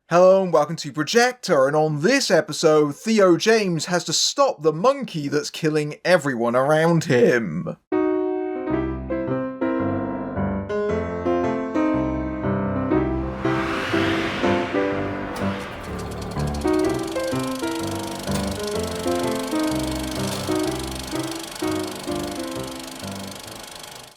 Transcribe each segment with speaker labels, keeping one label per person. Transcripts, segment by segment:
Speaker 1: Hello and welcome to Projector, and on this episode, Theo James has to stop the monkey that's killing everyone around him.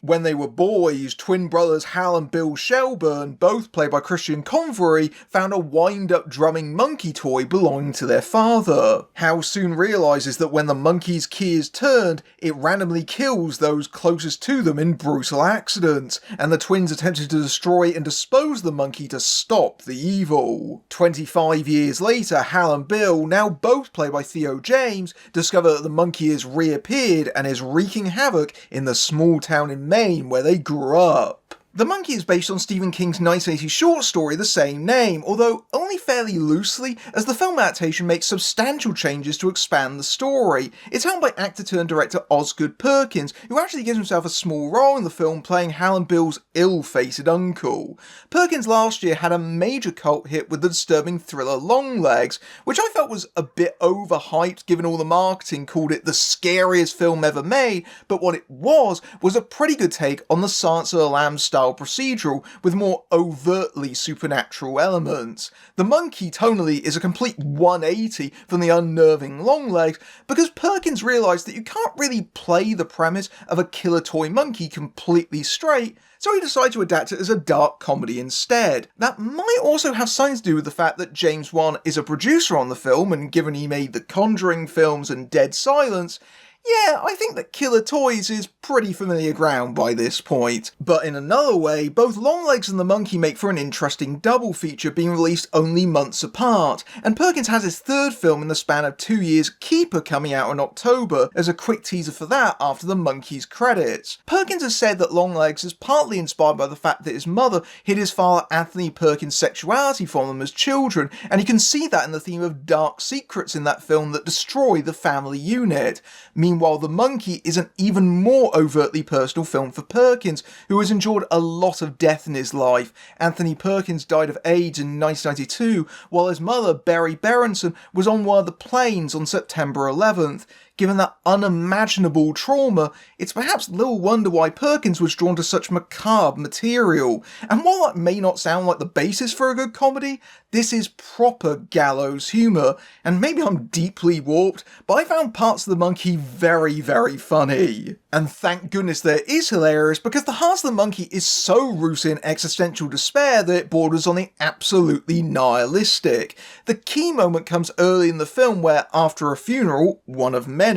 Speaker 1: When they were boys, twin brothers Hal and Bill Shelburne, both played by Christian Convery, found a wind-up drumming monkey toy belonging to their father. Hal soon realises that when the monkey's key is turned, it randomly kills those closest to them in brutal accidents, and the twins attempted to destroy and dispose the monkey to stop the evil. 25 years later, Hal and Bill, now both played by Theo James, discover that the monkey has reappeared and is wreaking havoc in the small town in Maine where they grew up. The Monkey is based on Stephen King's 1980 short story the same name, although only fairly loosely, as the film adaptation makes substantial changes to expand the story. It's helmed by actor-turned-director Osgood Perkins, who actually gives himself a small role in the film playing Hal and Bill's ill-fated uncle. Perkins last year had a major cult hit with the disturbing thriller Longlegs, which I felt was a bit overhyped given all the marketing called it the scariest film ever made, but what it was a pretty good take on the Silence of the Lambs style procedural with more overtly supernatural elements. The Monkey tonally is a complete 180 from the unnerving Longlegs because Perkins realised that you can't really play the premise of a killer toy monkey completely straight, so he decided to adapt it as a dark comedy instead. That might also have something to do with the fact that James Wan is a producer on the film, and given he made the Conjuring films and Dead Silence, yeah, I think that Killer Toys is pretty familiar ground by this point. But in another way, both Longlegs and the Monkey make for an interesting double feature being released only months apart, and Perkins has his third film in the span of 2 years, Keeper, coming out in October, as a quick teaser for that after the Monkey's credits. Perkins has said that Longlegs is partly inspired by the fact that his mother hid his father Anthony Perkins' sexuality from them as children, and you can see that in the theme of dark secrets in that film that destroy the family unit. Meanwhile, The Monkey is an even more overtly personal film for Perkins, who has endured a lot of death in his life. Anthony Perkins died of AIDS in 1992, while his mother, Berry Berenson, was on one of the planes on September 11th. Given that unimaginable trauma, it's perhaps little wonder why Perkins was drawn to such macabre material. And while that may not sound like the basis for a good comedy, this is proper gallows humour, and maybe I'm deeply warped, but I found parts of The Monkey very, very funny. And thank goodness there is hilarious, because the heart of The Monkey is so rooted in existential despair that it borders on the absolutely nihilistic. The key moment comes early in the film where, after a funeral, one of many,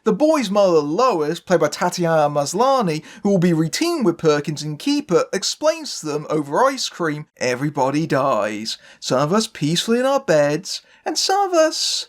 Speaker 1: the boy's mother Lois, played by Tatiana Maslany, who will be routine with Perkins and Keeper, explains to them over ice cream, everybody dies. Some of us peacefully in our beds, and some of us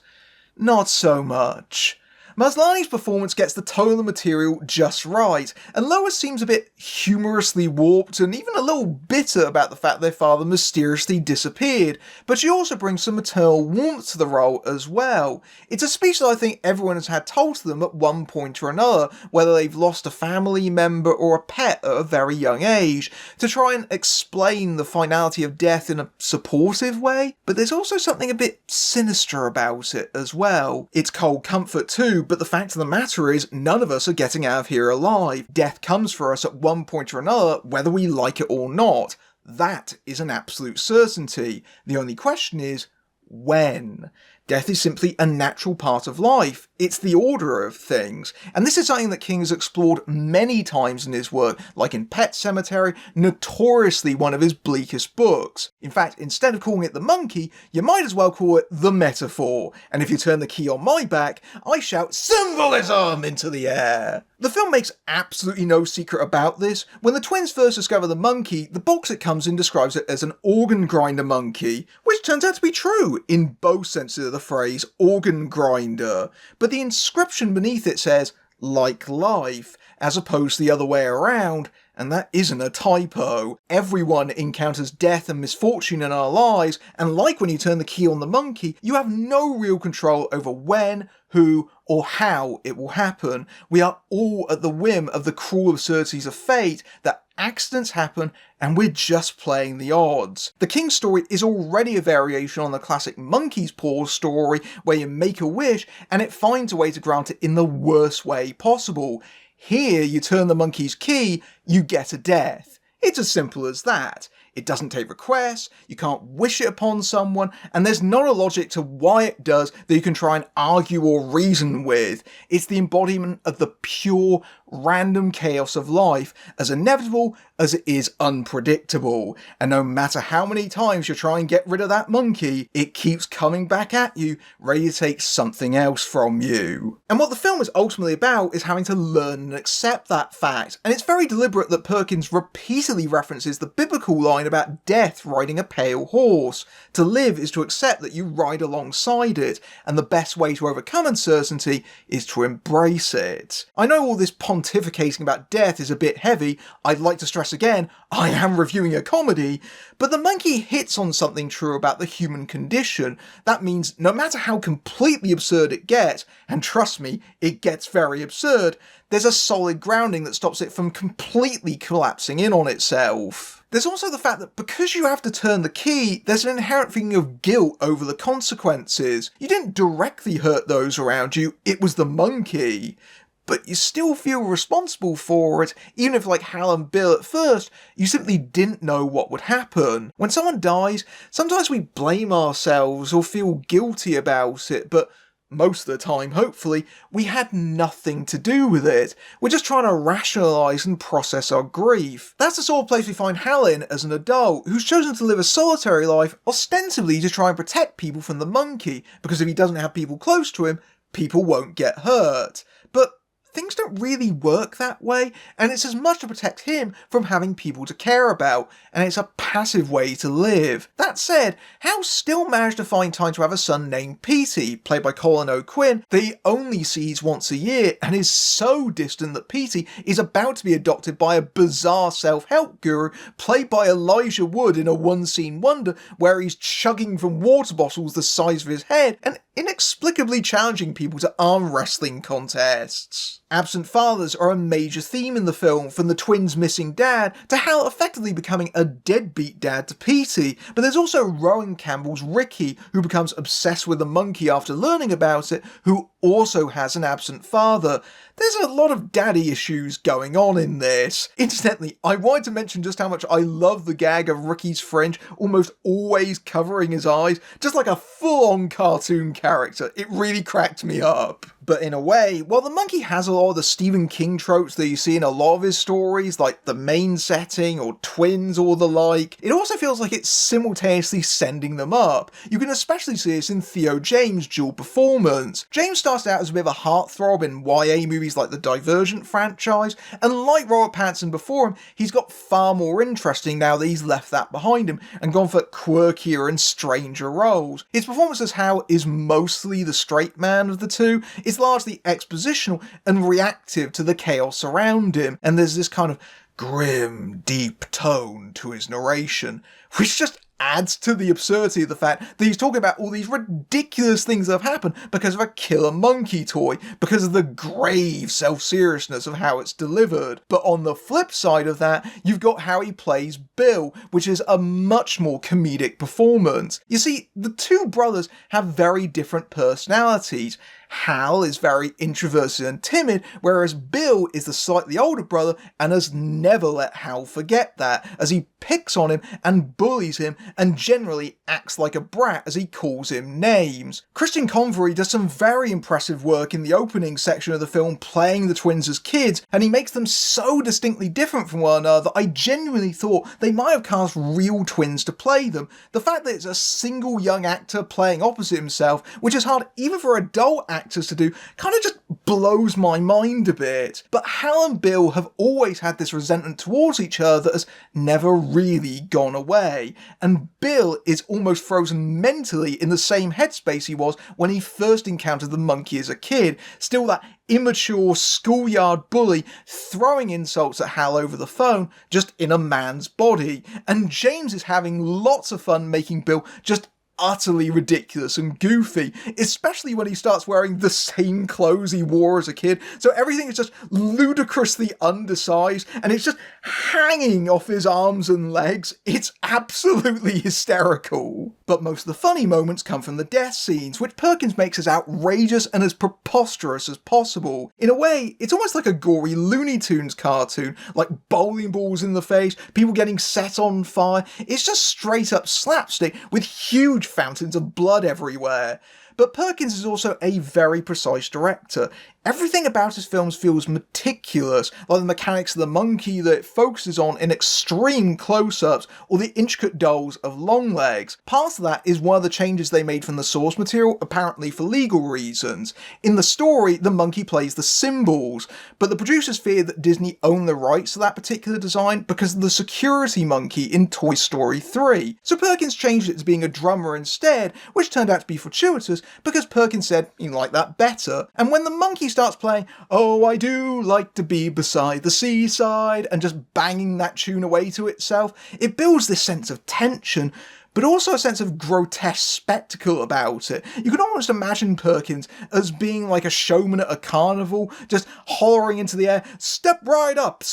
Speaker 1: not so much. Maslany's performance gets the tone of the material just right, and Lois seems a bit humorously warped and even a little bitter about the fact their father mysteriously disappeared, but she also brings some maternal warmth to the role as well. It's a speech that I think everyone has had told to them at one point or another, whether they've lost a family member or a pet at a very young age, to try and explain the finality of death in a supportive way, but there's also something a bit sinister about it as well. It's cold comfort too, but the fact of the matter is, none of us are getting out of here alive. Death comes for us at one point or another, whether we like it or not. That is an absolute certainty. The only question is, when? Death is simply a natural part of life. It's the order of things. And this is something that King has explored many times in his work, like in Pet Sematary, notoriously one of his bleakest books. In fact, instead of calling it The Monkey, you might as well call it The Metaphor. And if you turn the key on my back, I shout symbolism into the air. The film makes absolutely no secret about this. When the twins first discover the monkey, the box it comes in describes it as an organ grinder monkey, which turns out to be true in both senses of the phrase organ grinder, but the inscription beneath it says, like life, as opposed to the other way around, and that isn't a typo. Everyone encounters death and misfortune in our lives, and like when you turn the key on the monkey, you have no real control over when, who, or how it will happen. We are all at the whim of the cruel absurdities of fate that accidents happen and we're just playing the odds. The King's story is already a variation on the classic monkey's paw story where you make a wish and it finds a way to grant it in the worst way possible. Here you turn the monkey's key, you get a death. It's as simple as that. It doesn't take requests, you can't wish it upon someone, and there's not a logic to why it does that you can try and argue or reason with. It's the embodiment of the pure, random chaos of life, as inevitable as it is unpredictable. And no matter how many times you try and get rid of that monkey, it keeps coming back at you, ready to take something else from you. And what the film is ultimately about is having to learn and accept that fact. And it's very deliberate that Perkins repeatedly references the biblical line about death riding a pale horse. To live is to accept that you ride alongside it, and the best way to overcome uncertainty is to embrace it. I know all this pontificating about death is a bit heavy. I'd like to stress again, I am reviewing a comedy, but the monkey hits on something true about the human condition. That means no matter how completely absurd it gets, and trust me, it gets very absurd, there's a solid grounding that stops it from completely collapsing in on itself. There's also the fact that because you have to turn the key, there's an inherent feeling of guilt over the consequences. You didn't directly hurt those around you, it was the monkey. But you still feel responsible for it, even if, like Hal and Bill at first, you simply didn't know what would happen. When someone dies, sometimes we blame ourselves or feel guilty about it, but most of the time, hopefully, we had nothing to do with it. We're just trying to rationalise and process our grief. That's the sort of place we find Hal in as an adult, who's chosen to live a solitary life, ostensibly to try and protect people from the monkey, because if he doesn't have people close to him, people won't get hurt. But things don't really work that way, and it's as much to protect him from having people to care about, and it's a passive way to live. That said, Hal still managed to find time to have a son named Petey, played by Colin O'Quinn, that he only sees once a year, and is so distant that Petey is about to be adopted by a bizarre self-help guru, played by Elijah Wood in a one-scene wonder, where he's chugging from water bottles the size of his head, and inexplicably challenging people to arm wrestling contests. Absent fathers are a major theme in the film, from the twins' missing dad to Hal effectively becoming a deadbeat dad to Petey, but there's also Rowan Campbell's Ricky, who becomes obsessed with the monkey after learning about it, who also has an absent father. There's a lot of daddy issues going on in this. Incidentally, I wanted to mention just how much I love the gag of Ricky's fringe almost always covering his eyes, just like a full-on cartoon character. It really cracked me up. But in a way, while the monkey has a lot of the Stephen King tropes that you see in a lot of his stories, like the main setting or twins or the like, it also feels like it's simultaneously sending them up. You can especially see this in Theo James' dual performance. James started out as a bit of a heartthrob in YA movies like the Divergent franchise, and like Robert Pattinson before him, he's got far more interesting now that he's left that behind him and gone for quirkier and stranger roles. His performance as Hal is mostly the straight man of the two. It's largely expositional and reactive to the chaos around him, and there's this kind of grim, deep tone to his narration, which just adds to the absurdity of the fact that he's talking about all these ridiculous things that have happened because of a killer monkey toy, because of the grave self-seriousness of how it's delivered. But on the flip side of that, you've got how he plays Bill, which is a much more comedic performance. You see, the two brothers have very different personalities. Hal is very introverted and timid, whereas Bill is the slightly older brother and has never let Hal forget that, as he picks on him and bullies him and generally acts like a brat as he calls him names. Christian Convery does some very impressive work in the opening section of the film playing the twins as kids, and he makes them so distinctly different from one another that I genuinely thought they might have cast real twins to play them. The fact that it's a single young actor playing opposite himself, which is hard even for adult actors to do, kind of just blows my mind a bit. But Hal and Bill have always had this resentment towards each other that has never really gone away, and Bill is almost frozen mentally in the same headspace he was when he first encountered the monkey as a kid, still that immature schoolyard bully throwing insults at Hal over the phone, just in a man's body. And James is having lots of fun making Bill just utterly ridiculous and goofy, especially when he starts wearing the same clothes he wore as a kid. So everything is just ludicrously undersized and it's just hanging off his arms and legs. It's absolutely hysterical. But most of the funny moments come from the death scenes, which Perkins makes as outrageous and as preposterous as possible. In a way, it's almost like a gory Looney Tunes cartoon, like bowling balls in the face, people getting set on fire. It's just straight up slapstick with huge fountains of blood everywhere. But Perkins is also a very precise director. Everything about his films feels meticulous, like the mechanics of the monkey that it focuses on in extreme close-ups, or the intricate dolls of Longlegs. Part of that is one of the changes they made from the source material, apparently for legal reasons. In the story, the monkey plays the cymbals, but the producers feared that Disney owned the rights to that particular design because of the security monkey in Toy Story 3. So Perkins changed it to being a drummer instead, which turned out to be fortuitous because Perkins said he liked that better. And when the monkey starts playing "Oh, I do like to be beside the seaside" and just banging that tune away to itself, it builds this sense of tension, but also a sense of grotesque spectacle about it. You can almost imagine Perkins as being like a showman at a carnival, just hollering into the air, step right up,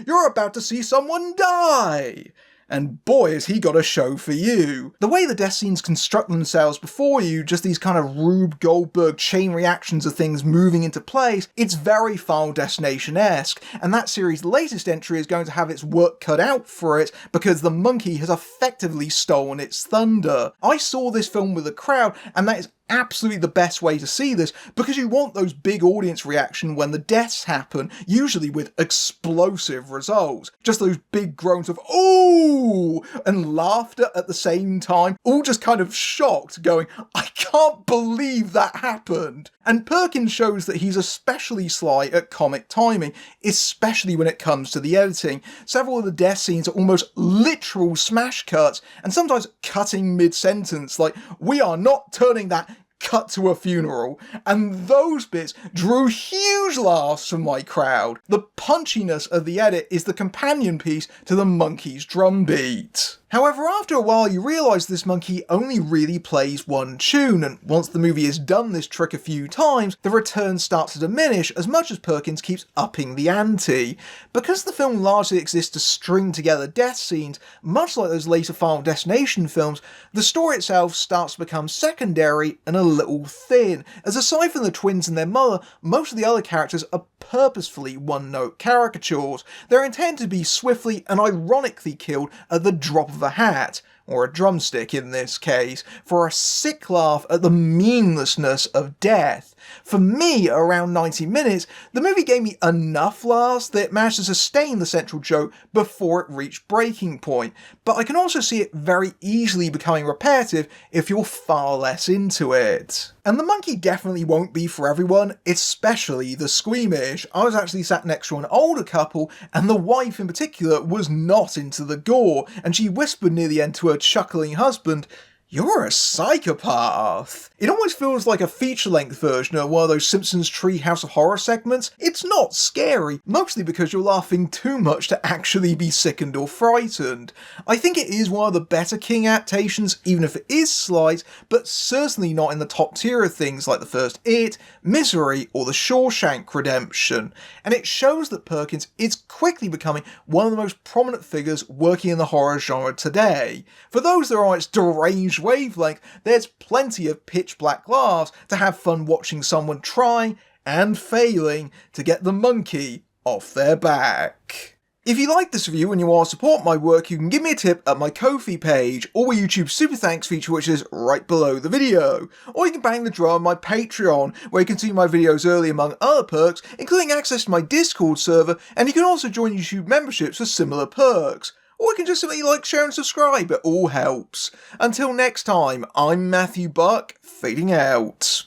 Speaker 1: you're about to see someone die." And boy, has he got a show for you. The way the death scenes construct themselves before you, just these kind of Rube Goldberg chain reactions of things moving into place, it's very Final Destination-esque, and that series' latest entry is going to have its work cut out for it because the monkey has effectively stolen its thunder. I saw this film with a crowd, and that is absolutely the best way to see this, because you want those big audience reaction when the deaths happen, usually with explosive results. Just those big groans of "ooh" and laughter at the same time, all just kind of shocked, going, "I can't believe that happened." And Perkins shows that he's especially sly at comic timing, especially when it comes to the editing. Several of the death scenes are almost literal smash cuts, and sometimes cutting mid-sentence, like, "We are not turning that cut to a funeral," and those bits drew huge laughs from my crowd. The punchiness of the edit is the companion piece to the monkey's drum beat. However, after a while you realise this monkey only really plays one tune, and once the movie has done this trick a few times, the returns start to diminish as much as Perkins keeps upping the ante. Because the film largely exists to string together death scenes, much like those later Final Destination films, the story itself starts to become secondary and a little thin, as aside from the twins and their mother, most of the other characters are purposefully one-note caricatures. They're intended to be swiftly and ironically killed at the drop of a hat, or a drumstick in this case, for a sick laugh at the meaninglessness of death. For me, around 90 minutes, the movie gave me enough laughs that it managed to sustain the central joke before it reached breaking point, but I can also see it very easily becoming repetitive if you're far less into it. And the monkey definitely won't be for everyone, especially the squeamish. I was actually sat next to an older couple, and the wife in particular was not into the gore, and she whispered near the end to her chuckling husband, "You're a psychopath." It almost feels like a feature-length version of one of those Simpsons Treehouse of Horror segments. It's not scary, mostly because you're laughing too much to actually be sickened or frightened. I think it is one of the better King adaptations, even if it is slight, but certainly not in the top tier of things like the first It, Misery, or The Shawshank Redemption. And it shows that Perkins is quickly becoming one of the most prominent figures working in the horror genre today. For those that are on its deranged wavelength, there's plenty of pitch black laughs to have fun watching someone trying and failing to get the monkey off their back. If you like this review and you want to support my work, you can give me a tip at my Ko-fi page, or my YouTube Super Thanks feature, which is right below the video. Or you can bang the drum on my Patreon, where you can see my videos early among other perks, including access to my Discord server, and you can also join YouTube memberships for similar perks. Or you can just simply like, share and subscribe, it all helps. Until next time, I'm Matthew Buck, fading out.